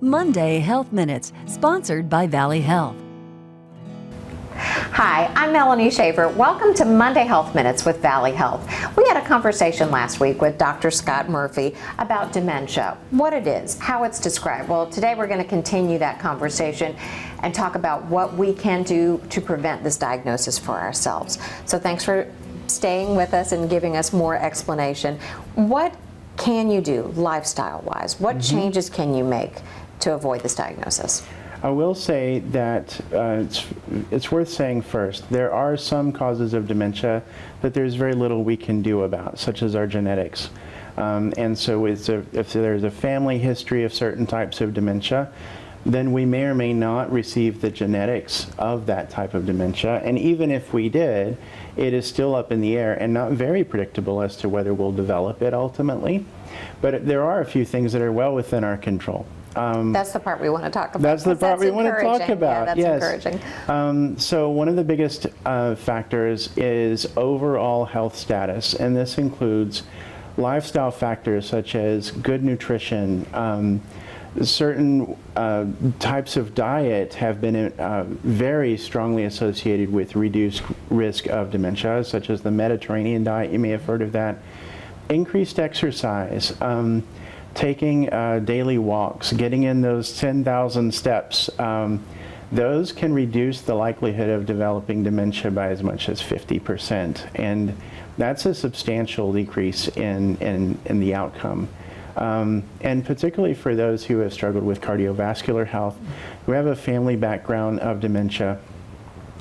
Monday Health Minutes, sponsored by Valley Health. Hi, I'm Melanie Shaver. Welcome to Monday Health Minutes with Valley Health. We had a conversation last week with Dr. Scott Murphy about dementia, what it is, how it's described. Well, today we're going to continue that conversation and talk about what we can do to prevent this diagnosis for ourselves. So thanks for staying with us and giving us more explanation. What can you do lifestyle-wise? What changes can you make to avoid this diagnosis? I will say that it's worth saying first, there are some causes of dementia that there's very little we can do about, such as our genetics. And so if there's a family history of certain types of dementia, then we may or may not receive the genetics of that type of dementia. And even if we did, it is still up in the air and not very predictable as to whether we'll develop it ultimately. But there are a few things that are well within our control. That's the part we want to talk about. That's the part we want to talk about. Yeah, that's yes. encouraging. So one of the biggest factors is overall health status, and this includes lifestyle factors such as good nutrition. Certain types of diet have been very strongly associated with reduced risk of dementia, such as the Mediterranean diet. You may have heard of that. Increased exercise. Taking daily walks, getting in those 10,000 steps, those can reduce the likelihood of developing dementia by as much as 50%. And that's a substantial decrease in the outcome. And particularly for those who have struggled with cardiovascular health, who have a family background of dementia,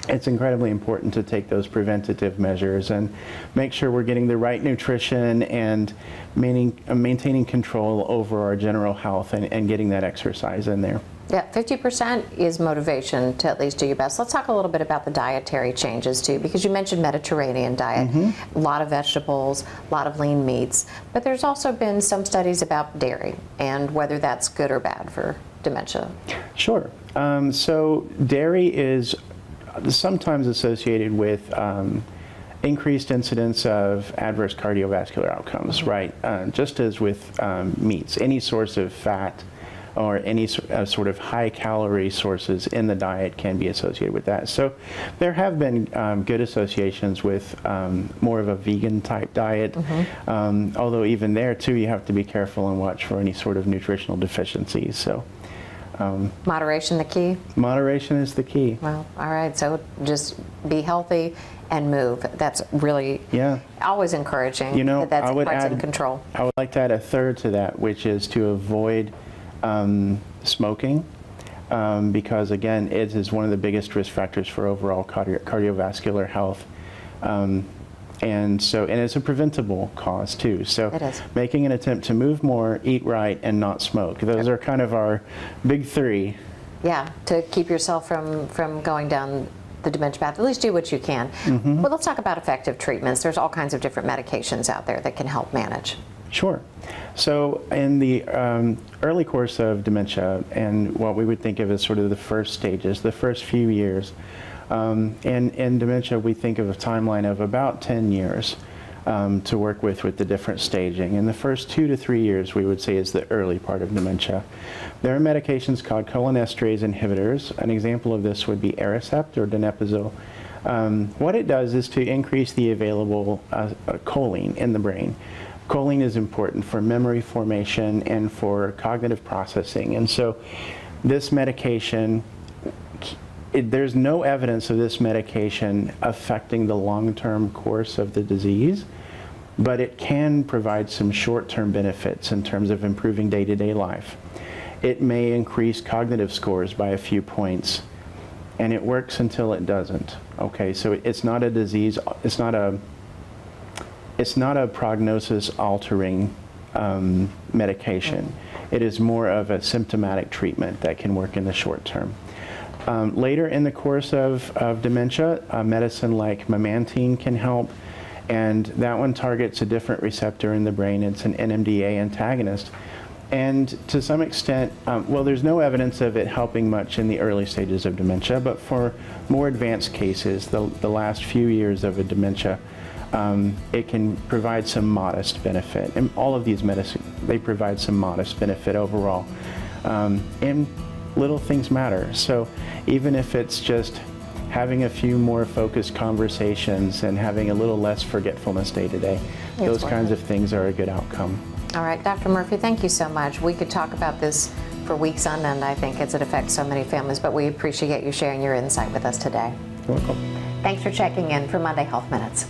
it's incredibly important to take those preventative measures and make sure we're getting the right nutrition and maintaining control over our general health and getting that exercise in there. Yeah, 50% is motivation to at least do your best. Let's talk a little bit about the dietary changes too, because you mentioned Mediterranean diet, a lot of vegetables, a lot of lean meats, but there's also been some studies about dairy and whether that's good or bad for dementia. Sure. So dairy is sometimes associated with increased incidence of adverse cardiovascular outcomes, right? Just as with meats, any source of fat or any sort of high-calorie sources in the diet can be associated with that. So there have been good associations with more of a vegan-type diet, although even there, too, you have to be careful and watch for any sort of nutritional deficiencies. So. Moderation the key? Moderation is the key. Well, all right, so just be healthy and move. That's really always encouraging. You know, that's parts in control. I would like to add a third to that, which is to avoid smoking, because again, it is one of the biggest risk factors for overall cardiovascular health. And it's a preventable cause too. So it is. Making an attempt to move more, eat right, and not smoke. Those are kind of our big three. Yeah, to keep yourself from going down the dementia path. At least do what you can. Well, let's talk about effective treatments. There's all kinds of different medications out there that can help manage. Sure. So in the early course of dementia, and what we would think of as sort of the first stages, the first few years, and in dementia, we think of a timeline of about 10 years to work with the different staging. In the first 2 to 3 years, we would say is the early part of dementia. There are medications called cholinesterase inhibitors. An example of this would be Aricept or donepezil. What it does is to increase the available choline in the brain. Choline is important for memory formation and for cognitive processing. And so this medication, there's no evidence of this medication affecting the long-term course of the disease, but it can provide some short-term benefits in terms of improving day-to-day life. It may increase cognitive scores by a few points, and it works until it doesn't. Okay, so it's not a disease, it's not a prognosis-altering medication. It is more of a symptomatic treatment that can work in the short term. Later in the course of dementia, medicine like memantine can help, and that one targets a different receptor in the brain. It's an NMDA antagonist. And to some extent, well, there's no evidence of it helping much in the early stages of dementia, but for more advanced cases, the last few years of a dementia, it can provide some modest benefit. And all of these medicines, they provide some modest benefit overall. And little things matter. So even if it's just having a few more focused conversations and having a little less forgetfulness day to day, those kinds of things are a good outcome. All right, Dr. Murphy, thank you so much. We could talk about this for weeks on end, I think, as it affects so many families, but we appreciate you sharing your insight with us today. You're welcome. Thanks for checking in for Monday Health Minutes.